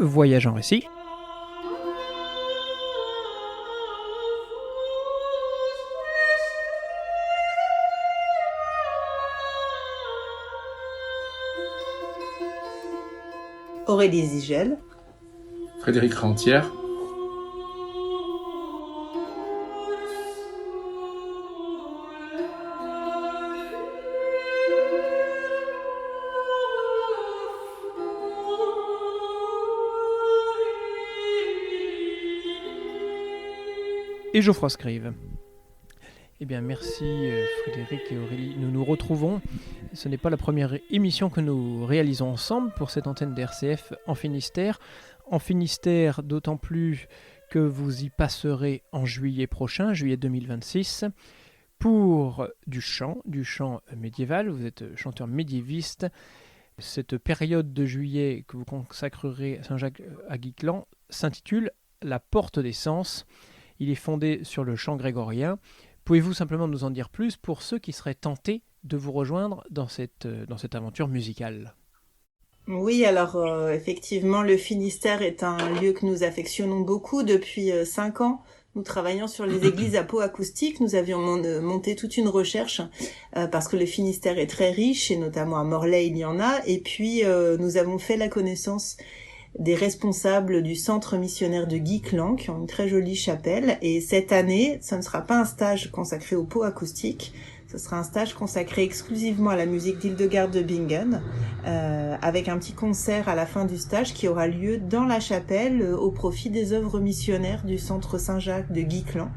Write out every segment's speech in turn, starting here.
Voyage en récit. Aurélie Zigel. Frédéric Rantière. Et Geoffroy Scrive. Eh bien, merci Frédéric et Aurélie. Nous nous retrouvons. Ce n'est pas la première émission que nous réalisons ensemble pour cette antenne d'RCF en Finistère. En Finistère, d'autant plus que vous y passerez en juillet prochain, juillet 2026, pour du chant médiéval. Vous êtes chanteur médiéviste. Cette période de juillet que vous consacrerez à Saint-Jacques à Guiquelan s'intitule « La porte des sens ». Il est fondé sur le chant grégorien. Pouvez-vous simplement nous en dire plus pour ceux qui seraient tentés de vous rejoindre dans cette aventure musicale ? Oui, alors effectivement, le Finistère est un lieu que nous affectionnons beaucoup depuis 5 ans. Nous travaillons sur les églises apoacoustiques. Nous avions monté toute une recherche parce que le Finistère est très riche et notamment à Morlaix il y en a. Et puis nous avons fait la connaissance des responsables du centre missionnaire de Guiquelan qui ont une très jolie chapelle. Et cette année, ce ne sera pas un stage consacré au pot acoustique, ce sera un stage consacré exclusivement à la musique d'Hildegarde de Bingen, avec un petit concert à la fin du stage qui aura lieu dans la chapelle au profit des œuvres missionnaires du centre Saint-Jacques de Guiquelan.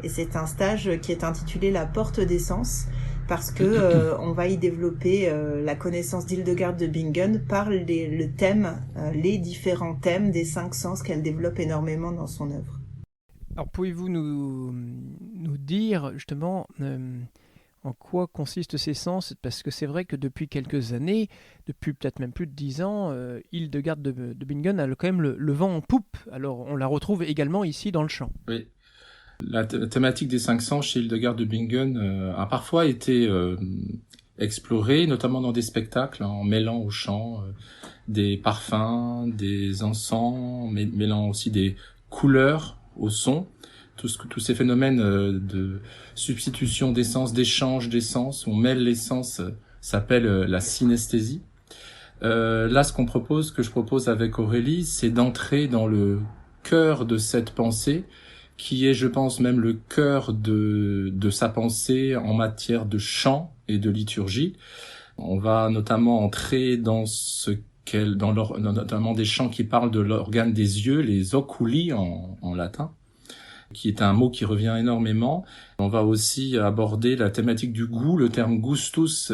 Et c'est un stage qui est intitulé La Porte des Sens, parce que on va y développer la connaissance d'Hildegarde de Bingen par les différents thèmes des 5 sens qu'elle développe énormément dans son œuvre. Alors pouvez-vous nous dire justement en quoi consistent ces sens ? Parce que c'est vrai que depuis quelques années, depuis peut-être même plus de 10 ans, Hildegarde de Bingen a quand même le vent en poupe. Alors on la retrouve également ici dans le chant. Oui. La thématique des 5 sens chez Hildegarde de Bingen a parfois été explorée, notamment dans des spectacles, en mêlant au chant des parfums, des encens, mêlant aussi des couleurs au son. Tous ces phénomènes de substitution d'essence, d'échange d'essence, on mêle les sens, s'appelle la synesthésie. Là, ce que je propose avec Aurélie, c'est d'entrer dans le cœur de cette pensée, qui est, je pense, même le cœur de sa pensée en matière de chant et de liturgie. On va notamment entrer dans notamment des chants qui parlent de l'organe des yeux, les oculi en latin, qui est un mot qui revient énormément. On va aussi aborder la thématique du goût. Le terme gustus,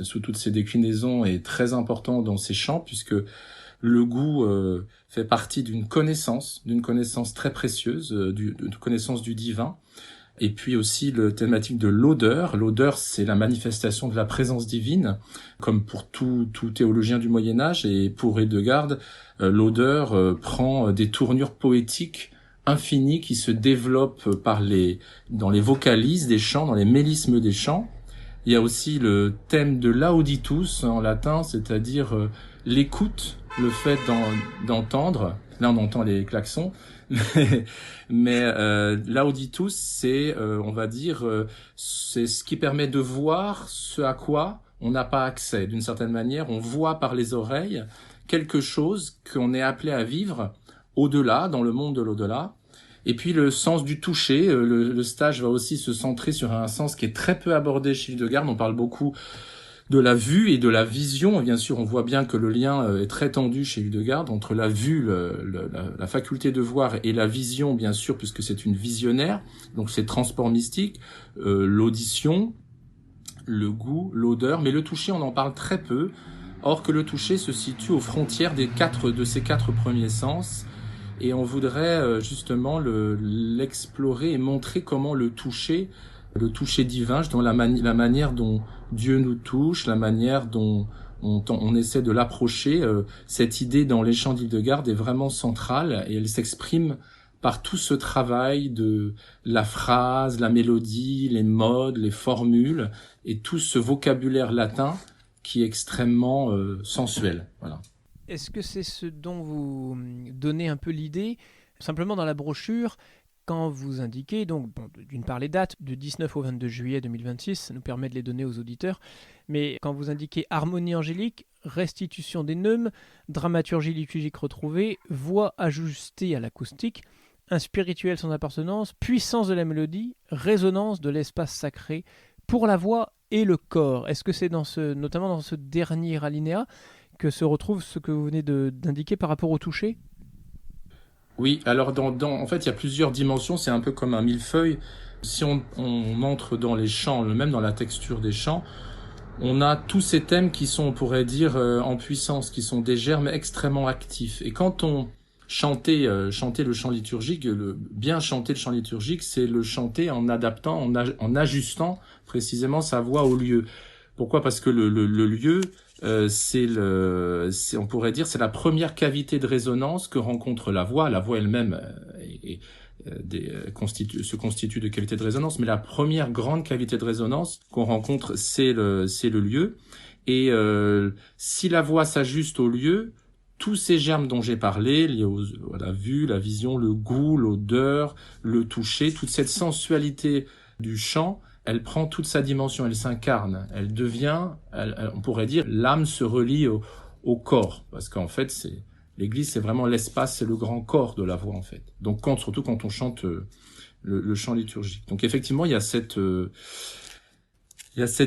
sous toutes ses déclinaisons, est très important dans ces chants, puisque le goût fait partie d'une connaissance très précieuse, d'une connaissance du divin. Et puis aussi la thématique de l'odeur. L'odeur, c'est la manifestation de la présence divine, comme pour tout théologien du Moyen-Âge. Et pour Hildegard, l'odeur prend des tournures poétiques infinies qui se développent dans les vocalises des chants, dans les mélismes des chants. Il y a aussi le thème de l'auditus en latin, c'est-à-dire l'écoute, le fait d'entendre. Là, on entend les klaxons. Mais l'auditus, c'est, on va dire, c'est ce qui permet de voir ce à quoi on n'a pas accès. D'une certaine manière, on voit par les oreilles quelque chose qu'on est appelé à vivre au-delà, dans le monde de l'au-delà. Et puis le sens du toucher, le stage va aussi se centrer sur un sens qui est très peu abordé chez Hildegard. On parle beaucoup de la vue et de la vision. Et bien sûr, on voit bien que le lien est très tendu chez Hildegard entre la vue, la faculté de voir, et la vision, bien sûr, puisque c'est une visionnaire. Donc c'est transport mystique, l'audition, le goût, l'odeur. Mais le toucher, on en parle très peu. Or que le toucher se situe aux frontières de ces 4 premiers sens. Et on voudrait justement l'explorer et montrer comment le toucher divin, la manière dont Dieu nous touche, la manière dont on essaie de l'approcher. Cette idée dans les chants d'Hildegard est vraiment centrale et elle s'exprime par tout ce travail de la phrase, la mélodie, les modes, les formules et tout ce vocabulaire latin qui est extrêmement sensuel. Voilà. Est-ce que c'est ce dont vous donnez un peu l'idée? Simplement dans la brochure, quand vous indiquez, donc d'une part les dates, du 19 au 22 juillet 2026, ça nous permet de les donner aux auditeurs, mais quand vous indiquez harmonie angélique, restitution des neumes, dramaturgie liturgique retrouvée, voix ajustée à l'acoustique, un spirituel sans appartenance, puissance de la mélodie, résonance de l'espace sacré pour la voix et le corps. Est-ce que c'est notamment dans ce dernier alinéa que se retrouve ce que vous venez d'indiquer par rapport au toucher? Oui, alors en fait, il y a plusieurs dimensions, c'est un peu comme un millefeuille. Si on entre dans les chants, même dans la texture des chants, on a tous ces thèmes qui sont, on pourrait dire, en puissance, qui sont des germes extrêmement actifs. Et quand on chanter le chant liturgique, bien chanter le chant liturgique, c'est le chanter en adaptant, en ajustant précisément sa voix au lieu. Pourquoi? Parce que le lieu, on pourrait dire, c'est la première cavité de résonance que rencontre la voix. La voix elle-même se constitue de cavités de résonance, mais la première grande cavité de résonance qu'on rencontre, c'est le lieu. Et si la voix s'ajuste au lieu, tous ces germes dont j'ai parlé, liés à la vue, la vision, le goût, l'odeur, le toucher, toute cette sensualité du chant, elle prend toute sa dimension, elle s'incarne, elle devient, on pourrait dire, l'âme se relie au corps, parce qu'en fait, l'Église, c'est vraiment l'espace, c'est le grand corps de la voix, en fait. Donc, surtout quand on chante le chant liturgique. Donc, effectivement, il y a cette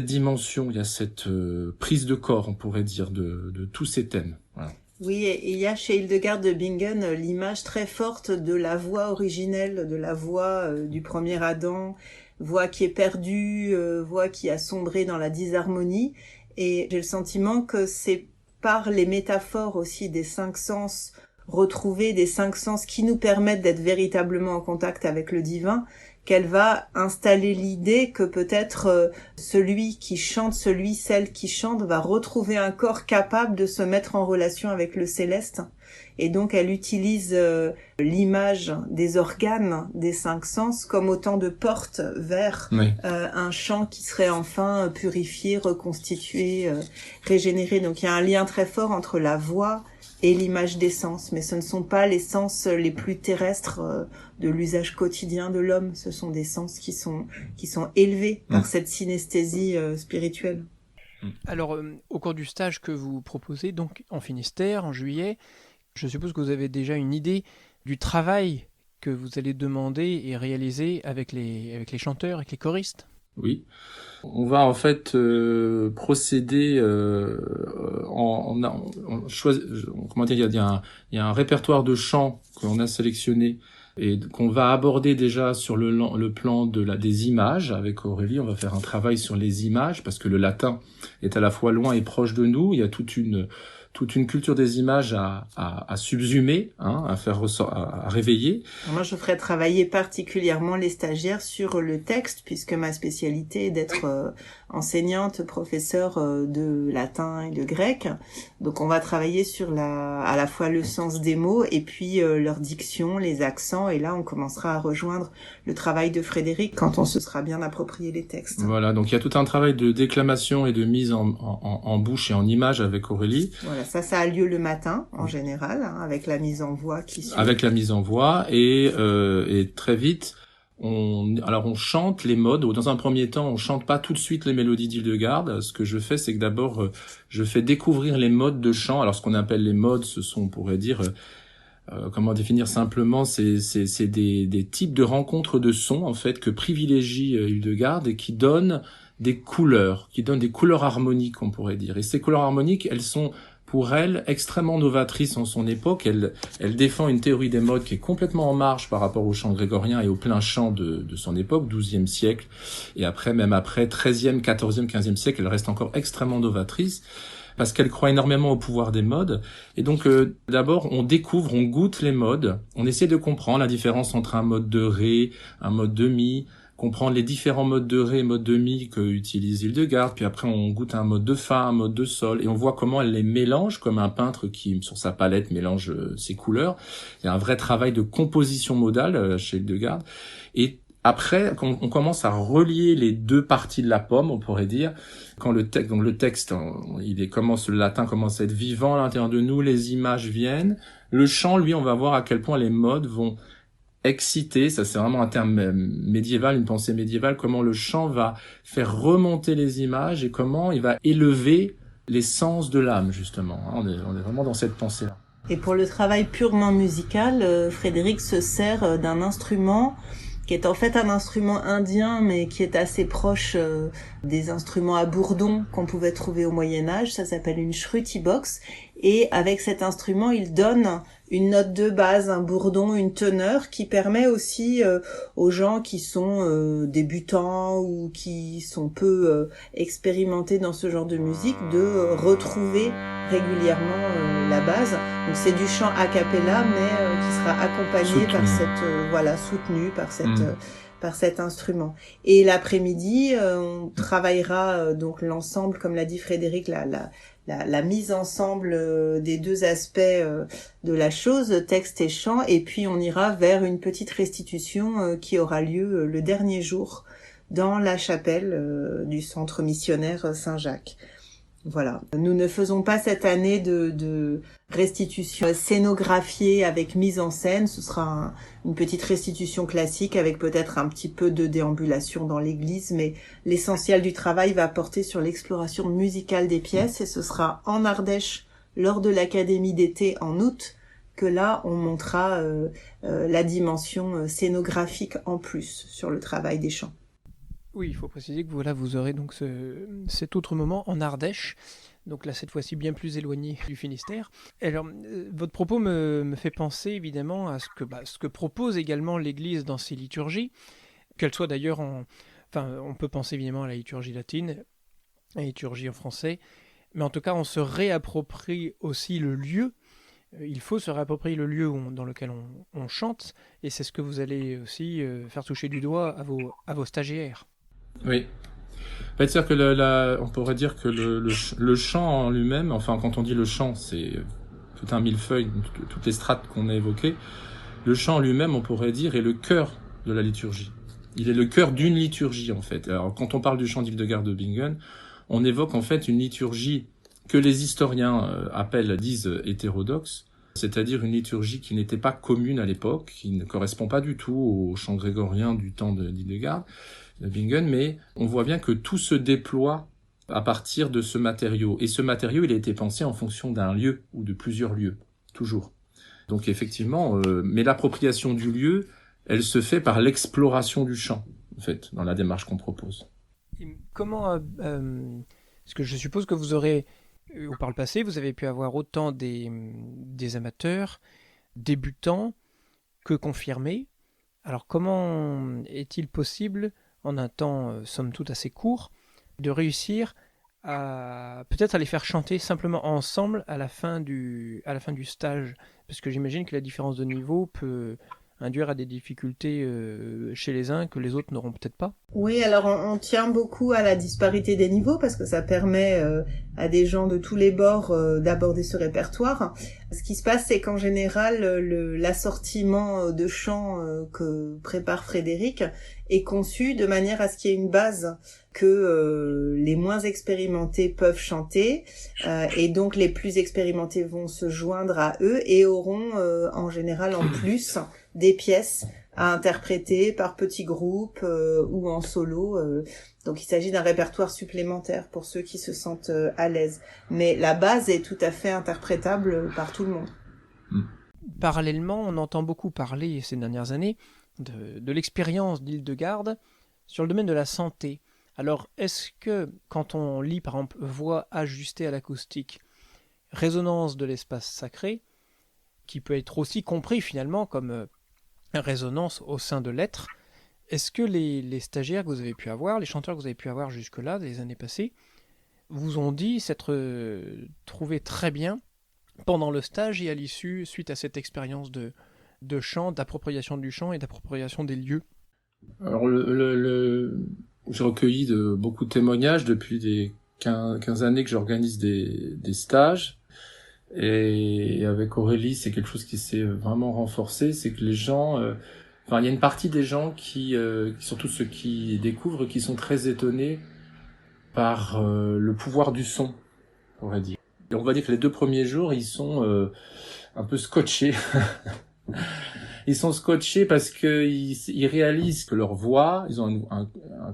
dimension, il y a cette prise de corps, on pourrait dire, de tous ces thèmes. Voilà. Oui, et il y a chez Hildegard de Bingen l'image très forte de la voix originelle, de la voix du premier Adam, voix qui est perdue, voix qui a sombré dans la disharmonie. Et j'ai le sentiment que c'est par les métaphores aussi des 5 sens retrouvés, des 5 sens qui nous permettent d'être véritablement en contact avec le divin, qu'elle va installer l'idée que peut-être celle qui chante va retrouver un corps capable de se mettre en relation avec le céleste. Et donc elle utilise l'image des organes des 5 sens comme autant de portes vers un chant qui serait enfin purifié, reconstitué, régénéré. Donc il y a un lien très fort entre la voix et l'image des sens, mais ce ne sont pas les sens les plus terrestres de l'usage quotidien de l'homme, ce sont des sens qui sont élevés par cette synesthésie spirituelle. Alors, au cours du stage que vous proposez, donc en Finistère, en juillet, je suppose que vous avez déjà une idée du travail que vous allez demander et réaliser avec les chanteurs, avec les choristes? Oui. On va en fait procéder comment dire, il y a un répertoire de chants qu'on a sélectionné et qu'on va aborder déjà sur le plan des images avec Aurélie. On va faire un travail sur les images parce que le latin est à la fois loin et proche de nous. Il y a toute une culture des images à subsumer, à réveiller. Moi, je ferai travailler particulièrement les stagiaires sur le texte, puisque ma spécialité est d'être enseignante, professeure de latin et de grec. Donc, on va travailler sur à la fois le sens des mots et puis leur diction, les accents. Et là, on commencera à rejoindre le travail de Frédéric quand on se sera bien approprié les textes. Voilà, donc il y a tout un travail de déclamation et de mise en bouche et en image avec Aurélie. Voilà, ça a lieu le matin en général, avec la mise en voix qui suit. Avec la mise en voix et très vite, on chante les modes. Dans un premier temps, on chante pas tout de suite les mélodies d'Hildegard. Ce que je fais, c'est que d'abord, je fais découvrir les modes de chant. Alors, ce qu'on appelle les modes, ce sont, on pourrait dire, comment définir simplement, c'est des types de rencontres de sons, en fait, que privilégie Hildegard et qui donnent des couleurs harmoniques, on pourrait dire. Et ces couleurs harmoniques, elles sont pour elle extrêmement novatrice en son époque. Elle défend une théorie des modes qui est complètement en marge par rapport au chant grégorien et au plein chant de son époque, 12e siècle, et même après 13e, 14e, 15e siècle, elle reste encore extrêmement novatrice parce qu'elle croit énormément au pouvoir des modes. Et donc d'abord on goûte les modes, on essaie de comprendre la différence entre un mode de ré, un mode de mi, comprendre les différents modes de ré et modes de mi que utilise Hildegard, puis après on goûte un mode de fa, un mode de sol, et on voit comment elle les mélange, comme un peintre qui, sur sa palette, mélange ses couleurs. Il y a un vrai travail de composition modale chez Hildegard. Et Après, quand on commence à relier les deux parties de la pomme, on pourrait dire, quand le texte, le latin commence à être vivant à l'intérieur de nous, les images viennent. Le chant, lui, on va voir à quel point les modes vont exciter, ça c'est vraiment un terme médiéval, une pensée médiévale, comment le chant va faire remonter les images et comment il va élever les sens de l'âme, justement. On est vraiment dans cette pensée-là. Et pour le travail purement musical, Frédéric se sert d'un instrument qui est en fait un instrument indien, mais qui est assez proche des instruments à bourdon qu'on pouvait trouver au Moyen-Âge. Ça s'appelle une shruti-box. Et avec cet instrument, il donne une note de base, un bourdon, une teneur, qui permet aussi aux gens qui sont débutants ou qui sont peu expérimentés dans ce genre de musique de retrouver régulièrement la base. Donc c'est du chant a cappella, mais qui sera accompagné par cette soutenu par cet instrument. Et l'après-midi, on travaillera donc l'ensemble, comme l'a dit Frédéric, la mise ensemble des deux aspects de la chose, texte et chant, et puis on ira vers une petite restitution qui aura lieu le dernier jour dans la chapelle du centre missionnaire Saint-Jacques. Voilà. Nous ne faisons pas cette année de restitution scénographiée avec mise en scène. Ce sera une petite restitution classique avec peut-être un petit peu de déambulation dans l'église, mais l'essentiel du travail va porter sur l'exploration musicale des pièces et ce sera en Ardèche lors de l'Académie d'été en août que là on montrera la dimension scénographique en plus sur le travail des chants. Oui, il faut préciser que vous aurez donc cet autre moment en Ardèche, donc là cette fois-ci bien plus éloigné du Finistère. Alors, votre propos me fait penser évidemment à ce que propose également l'Église dans ses liturgies, qu'elle soit d'ailleurs on peut penser évidemment à la liturgie latine, à la liturgie en français, mais en tout cas on se réapproprie aussi le lieu. Il faut se réapproprier le lieu dans lequel on chante, et c'est ce que vous allez aussi faire toucher du doigt à vos stagiaires. Oui. En fait, c'est-à-dire que on pourrait dire que le chant en lui-même, enfin, quand on dit le chant, c'est tout un millefeuille, toutes les strates qu'on a évoquées. Le chant en lui-même, on pourrait dire, est le cœur de la liturgie. Il est le cœur d'une liturgie, en fait. Alors, quand on parle du chant d'Hildegard de Bingen, on évoque, en fait, une liturgie que les historiens disent hétérodoxe, c'est-à-dire une liturgie qui n'était pas commune à l'époque, qui ne correspond pas du tout au chant grégorien du temps d'Hildegard de Bingen, mais on voit bien que tout se déploie à partir de ce matériau. Et ce matériau, il a été pensé en fonction d'un lieu ou de plusieurs lieux, toujours. Donc effectivement, mais l'appropriation du lieu, elle se fait par l'exploration du chant, en fait, dans la démarche qu'on propose. Comment, parce que je suppose que vous aurez, par le passé, vous avez pu avoir autant des amateurs, débutants, que confirmés. Alors comment est-il possible, en un temps somme toute assez court, de réussir à peut-être les faire chanter simplement ensemble à la fin du stage, parce que j'imagine que la différence de niveau peut induire à des difficultés chez les uns que les autres n'auront peut-être pas. Oui, alors on tient beaucoup à la disparité des niveaux parce que ça permet à des gens de tous les bords d'aborder ce répertoire. Ce qui se passe, c'est qu'en général, l'assortiment de chants que prépare Frédéric est conçu de manière à ce qu'il y ait une base que les moins expérimentés peuvent chanter et donc les plus expérimentés vont se joindre à eux et auront en général en plus des pièces à interpréter par petits groupes ou en solo. Donc il s'agit d'un répertoire supplémentaire pour ceux qui se sentent à l'aise. Mais la base est tout à fait interprétable par tout le monde. Parallèlement, on entend beaucoup parler ces dernières années de l'expérience d'Hildegard sur le domaine de la santé. Alors, est-ce que, quand on lit par exemple voix ajustée à l'acoustique, résonance de l'espace sacré, qui peut être aussi compris finalement comme résonance au sein de l'être, est-ce que les stagiaires que vous avez pu avoir, les chanteurs que vous avez pu avoir jusque-là, des années passées, vous ont dit s'être trouvés très bien pendant le stage et à l'issue, suite à cette expérience de chant, d'appropriation du chant et d'appropriation des lieux? Alors, j'ai recueilli beaucoup de témoignages depuis des 15 années que j'organise des stages. Et avec Aurélie, c'est quelque chose qui s'est vraiment renforcé, c'est que les gens Enfin, il y a une partie des gens qui, surtout ceux qui découvrent, qui sont très étonnés par le pouvoir du son, on va dire. Et on va dire que les 2 premiers jours, ils sont un peu scotchés. Ils sont scotchés parce que ils réalisent que leur voix, ils ont un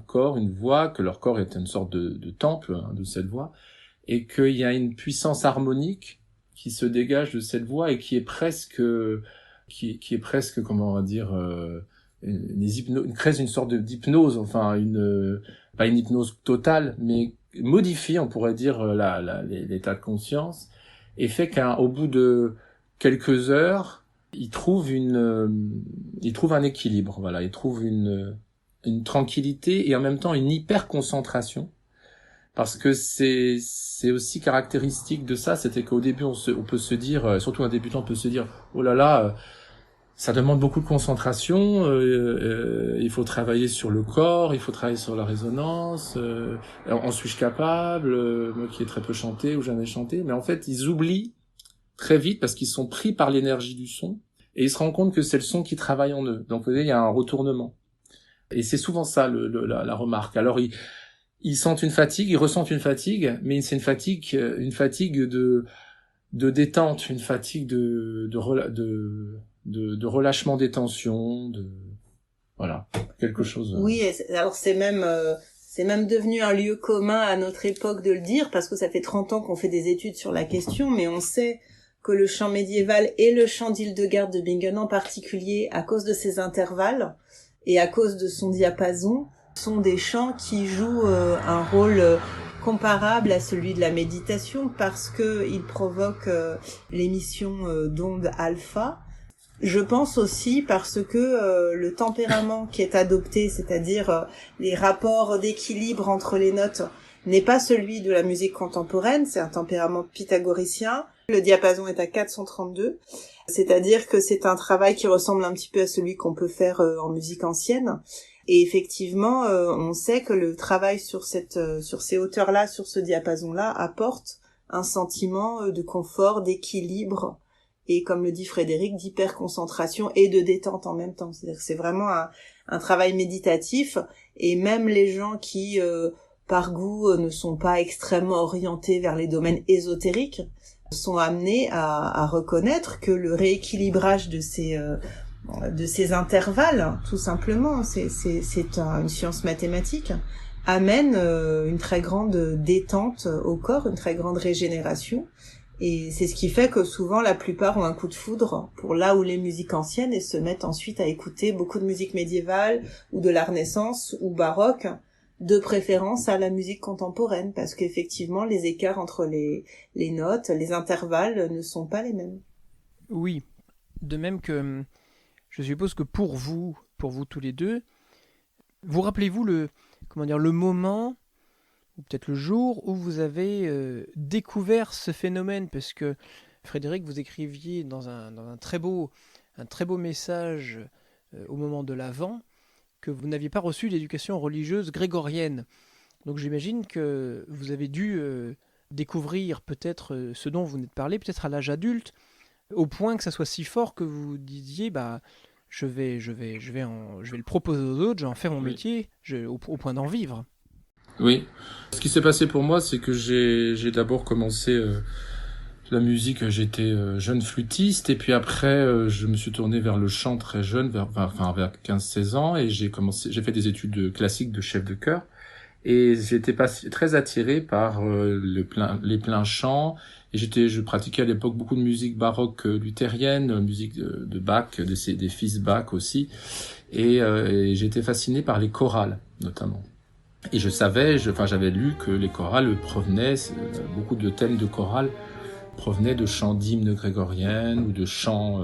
corps, une voix, que leur corps est une sorte de temple de cette voix, et qu'il y a une puissance harmonique qui se dégage de cette voix et qui est presque, comment on va dire, crée une sorte d'hypnose, enfin pas une hypnose totale, mais modifie, on pourrait dire, l'état de conscience, et fait qu'au bout de quelques heures, il trouve un équilibre, voilà, il trouve une tranquillité et en même temps une hyper concentration, parce que c'est aussi caractéristique de ça, c'était qu'au début on peut se dire, surtout un débutant peut se dire, oh là là, ça demande beaucoup de concentration, il faut travailler sur le corps, il faut travailler sur la résonance, en suis-je capable, moi qui ai très peu chanté ou jamais chanté, mais en fait ils oublient très vite parce qu'ils sont pris par l'énergie du son et ils se rendent compte que c'est le son qui travaille en eux. Donc vous voyez, il y a un retournement. Et c'est souvent ça la remarque. Alors ils sentent une fatigue, ils ressentent une fatigue, mais c'est une fatigue de détente, une fatigue de relâchement des tensions, voilà, quelque chose. Oui, alors c'est même devenu un lieu commun à notre époque de le dire, parce que ça fait 30 ans qu'on fait des études sur la question, mais on sait que le chant médiéval et le chant d'Hildegarde de Bingen en particulier, à cause de ses intervalles et à cause de son diapason, sont des chants qui jouent un rôle comparable à celui de la méditation, parce que ils provoquent l'émission d'ondes alpha. Je pense aussi parce que le tempérament qui est adopté, c'est-à-dire les rapports d'équilibre entre les notes, n'est pas celui de la musique contemporaine, c'est un tempérament pythagoricien. Le diapason est à 432, c'est-à-dire que c'est un travail qui ressemble un petit peu à celui qu'on peut faire en musique ancienne. Et effectivement, on sait que le travail sur ces hauteurs-là, sur ce diapason-là, apporte un sentiment de confort, d'équilibre, et comme le dit Frédéric, d'hyperconcentration et de détente en même temps. C'est-à-dire que c'est vraiment un travail méditatif, et même les gens qui, par goût, ne sont pas extrêmement orientés vers les domaines ésotériques, sont amenés à reconnaître que le rééquilibrage de ces intervalles, tout simplement, c'est une science mathématique, amène une très grande détente au corps, une très grande régénération. Et c'est ce qui fait que souvent la plupart ont un coup de foudre pour là où les musiques anciennes et se mettent ensuite à écouter beaucoup de musique médiévale ou de la Renaissance ou baroque, de préférence à la musique contemporaine, parce qu'effectivement les écarts entre les notes, les intervalles ne sont pas les mêmes. Oui, de même que je suppose que pour vous tous les deux, vous rappelez-vous le moment, ou peut-être le jour où vous avez découvert ce phénomène, parce que Frédéric, vous écriviez dans un très beau message au moment de l'Avent, que vous n'aviez pas reçu d'éducation religieuse grégorienne. Donc j'imagine que vous avez dû découvrir peut-être ce dont vous venez de parler, peut-être à l'âge adulte, au point que ça soit si fort que vous disiez je vais le proposer aux autres, je vais en faire mon métier, au point d'en vivre. Oui. Ce qui s'est passé pour moi, c'est que j'ai d'abord commencé la musique, j'étais jeune flûtiste, et puis après je me suis tourné vers le chant très jeune, vers 15-16 ans, et j'ai fait des études classiques de chef de chœur, et j'étais très attiré par les pleins chants, et je pratiquais à l'époque beaucoup de musique baroque luthérienne, musique de Bach, des fils Bach aussi, et j'étais fasciné par les chorales notamment. Et j'avais lu que les chorales provenaient, beaucoup de thèmes de chorales provenaient de chants d'hymnes grégoriennes ou de chants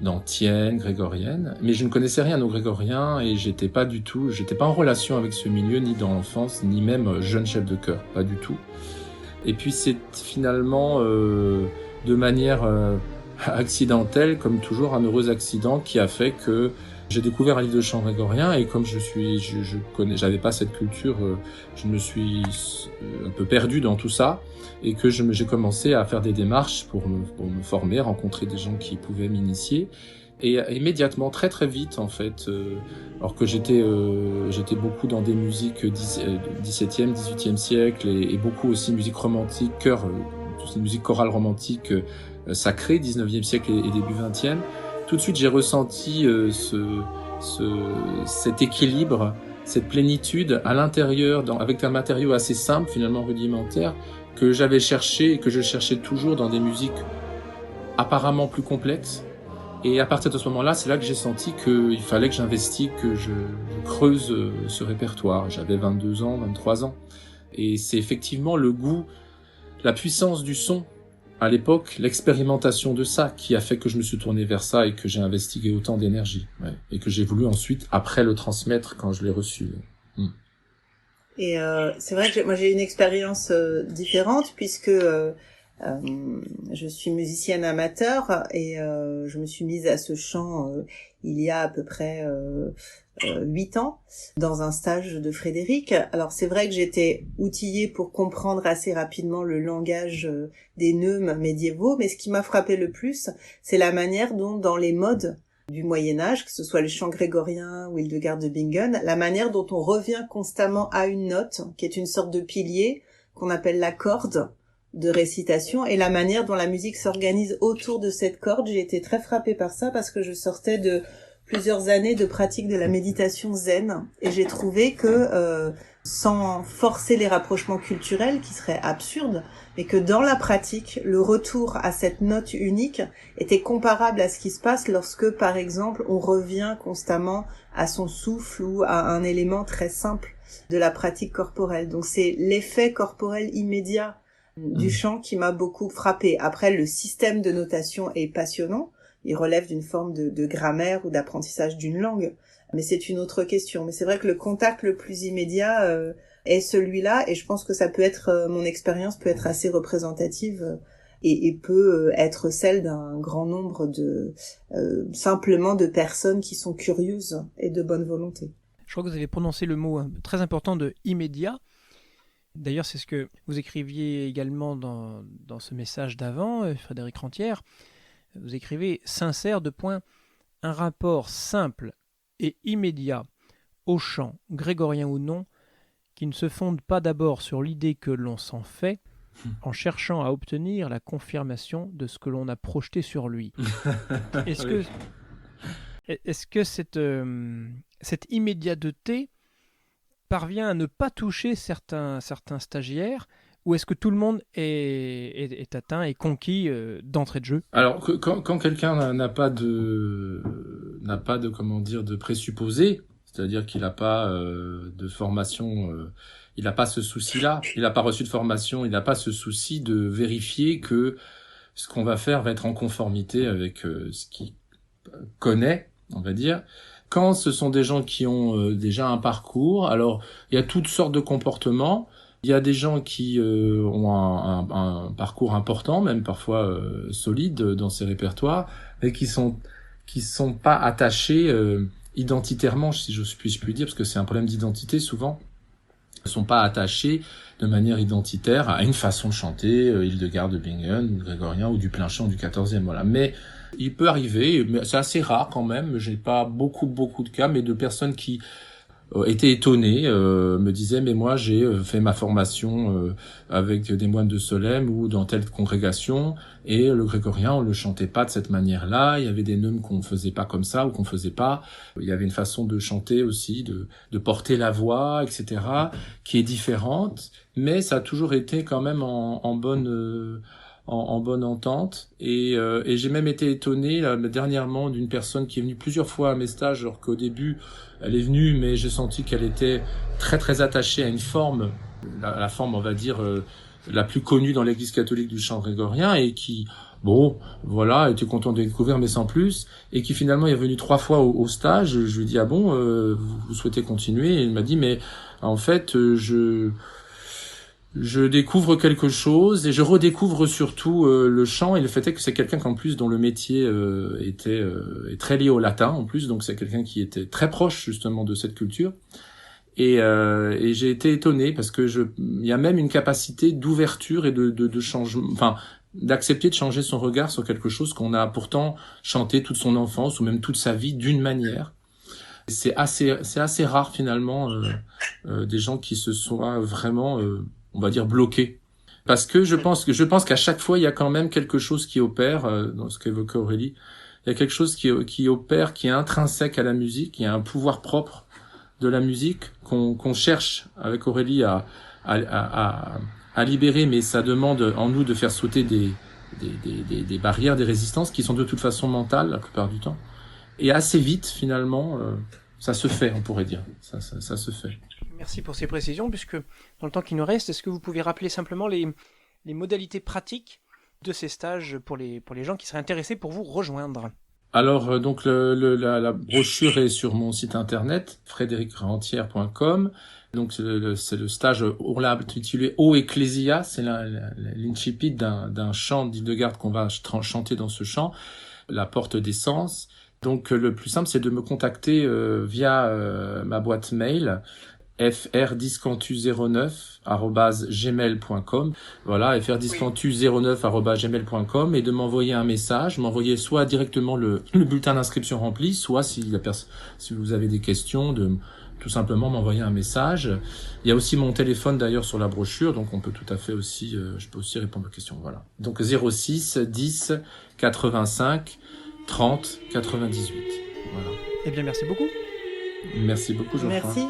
d'antiennes grégoriennes, mais je ne connaissais rien au grégorien et j'étais pas en relation avec ce milieu, ni dans l'enfance, ni même jeune chef de chœur, pas du tout. Et puis c'est finalement de manière accidentelle, comme toujours, un heureux accident qui a fait que j'ai découvert un livre de chant grégorien, et comme j'avais pas cette culture, je me suis un peu perdu dans tout ça, et que j'ai commencé à faire des démarches pour me former, rencontrer des gens qui pouvaient m'initier. Et immédiatement, très très vite en fait, alors que j'étais beaucoup dans des musiques 17e, 18e siècle et beaucoup aussi musique romantique, chœur, toutes ces musiques chorales romantiques sacrées, 19e siècle et début 20e. Tout de suite, j'ai ressenti cet équilibre, cette plénitude à l'intérieur, avec un matériau assez simple, finalement rudimentaire, que j'avais cherché et que je cherchais toujours dans des musiques apparemment plus complexes. Et à partir de ce moment-là, c'est là que j'ai senti qu'il fallait que j'investigue, que je creuse ce répertoire. J'avais 22 ans, 23 ans. Et c'est effectivement le goût, la puissance du son à l'époque, l'expérimentation de ça qui a fait que je me suis tourné vers ça et que j'ai investigué autant d'énergie. Ouais. Et que j'ai voulu ensuite, après, le transmettre quand je l'ai reçu. Et c'est vrai que moi j'ai une expérience différente puisque je suis musicienne amateur et je me suis mise à ce chant il y a à peu près 8 ans dans un stage de Frédéric. Alors c'est vrai que j'étais outillée pour comprendre assez rapidement le langage des neumes médiévaux, mais ce qui m'a frappé le plus, c'est la manière dont dans les modes du Moyen-Âge, que ce soit le chant grégorien ou Hildegard de Bingen, la manière dont on revient constamment à une note, qui est une sorte de pilier, qu'on appelle la corde de récitation, et la manière dont la musique s'organise autour de cette corde. J'ai été très frappée par ça parce que je sortais de plusieurs années de pratique de la méditation zen, et j'ai trouvé que, sans forcer les rapprochements culturels, qui seraient absurdes, mais que dans la pratique, le retour à cette note unique était comparable à ce qui se passe lorsque, par exemple, on revient constamment à son souffle ou à un élément très simple de la pratique corporelle. Donc c'est l'effet corporel immédiat du chant qui m'a beaucoup frappé. Après, le système de notation est passionnant. Il relève d'une forme de grammaire ou d'apprentissage d'une langue. Mais c'est une autre question. Mais c'est vrai que le contact le plus immédiat est celui-là. Et je pense que ça peut être, mon expérience peut être assez représentative et peut être celle d'un grand nombre simplement de personnes qui sont curieuses et de bonne volonté. Je crois que vous avez prononcé le mot très important de immédiat. D'ailleurs, c'est ce que vous écriviez également dans ce message d'avant, Frédéric Rantière. Vous écrivez « sincère de point, un rapport simple et immédiat au chant, grégorien ou non, qui ne se fonde pas d'abord sur l'idée que l'on s'en fait, en cherchant à obtenir la confirmation de ce que l'on a projeté sur lui. » Est-ce que cette immédiateté parvient à ne pas toucher certains stagiaires, ou est-ce que tout le monde est atteint et conquis d'entrée de jeu? Alors, quand quelqu'un n'a pas de présupposé, c'est-à-dire qu'il n'a pas de formation, il n'a pas ce souci-là, il n'a pas reçu de formation, il n'a pas ce souci de vérifier que ce qu'on va faire va être en conformité avec ce qu'il connaît, on va dire. Quand ce sont des gens qui ont déjà un parcours, alors il y a toutes sortes de comportements. Il y a des gens qui ont un parcours important, même parfois solide dans ces répertoires, mais qui sont pas attachés identitairement, si je puis dire, parce que c'est un problème d'identité souvent. Ils sont pas attachés de manière identitaire à une façon de chanter, Hildegard de Bingen, ou grégorien, ou du plein chant du 14e, voilà. Mais il peut arriver, mais c'est assez rare quand même, j'ai pas beaucoup de cas, mais de personnes qui étaient étonnées, me disaient mais moi j'ai fait ma formation avec des moines de Solesmes ou dans telle congrégation, et le grégorien on le chantait pas de cette manière-là, il y avait des neumes qu'on faisait pas comme ça ou qu'on faisait pas, il y avait une façon de chanter aussi, de porter la voix, etc., qui est différente, mais ça a toujours été quand même en bonne entente, et j'ai même été étonné là, dernièrement d'une personne qui est venue plusieurs fois à mes stages, alors qu'au début elle est venue, mais j'ai senti qu'elle était très très attachée à une forme, la forme on va dire la plus connue dans l'église catholique du chant grégorien, et qui voilà, était contente de découvrir mais sans plus, et qui finalement est venue 3 fois au stage. Je lui ai dit vous souhaitez continuer, et il m'a dit mais en fait je découvre quelque chose, et je redécouvre surtout le chant, et le fait est que c'est quelqu'un qu'en plus dont le métier est très lié au latin en plus, donc c'est quelqu'un qui était très proche justement de cette culture, et j'ai été étonné parce que il y a même une capacité d'ouverture et de changement, enfin d'accepter de changer son regard sur quelque chose qu'on a pourtant chanté toute son enfance ou même toute sa vie d'une manière. C'est assez rare finalement des gens qui se soient vraiment, on va dire, bloqués. Parce que je pense qu'à chaque fois il y a quand même quelque chose qui opère dans ce qu'évoquait Aurélie. Il y a quelque chose qui opère, qui est intrinsèque à la musique. Il y a un pouvoir propre de la musique qu'on cherche avec Aurélie à libérer, mais ça demande en nous de faire sauter des barrières, des résistances qui sont de toute façon mentales la plupart du temps. Et assez vite, finalement, ça se fait, on pourrait dire. Ça se fait. Merci pour ces précisions, puisque dans le temps qui nous reste, est-ce que vous pouvez rappeler simplement les modalités pratiques de ces stages pour les gens qui seraient intéressés pour vous rejoindre? Alors, donc, la brochure est sur mon site internet, frédéricrentière.com. Donc, c'est le stage, on l'a intitulé O Ecclesia, c'est l'incipit d'un chant d'Hildegarde qu'on va chanter dans ce chant, la porte des sens. Donc, le plus simple, c'est de me contacter via ma boîte mail, frdiscantu09@gmail.com. Voilà, frdiscantu09@gmail.com, et de m'envoyer un message, m'envoyer soit directement le bulletin d'inscription rempli, soit si vous avez des questions, de tout simplement m'envoyer un message. Il y a aussi mon téléphone d'ailleurs sur la brochure, donc on peut tout à fait aussi, je peux aussi répondre aux questions. Voilà. Donc 06 10 85 30 98. Voilà. Eh bien, merci beaucoup. Merci beaucoup, Geoffroy. Merci.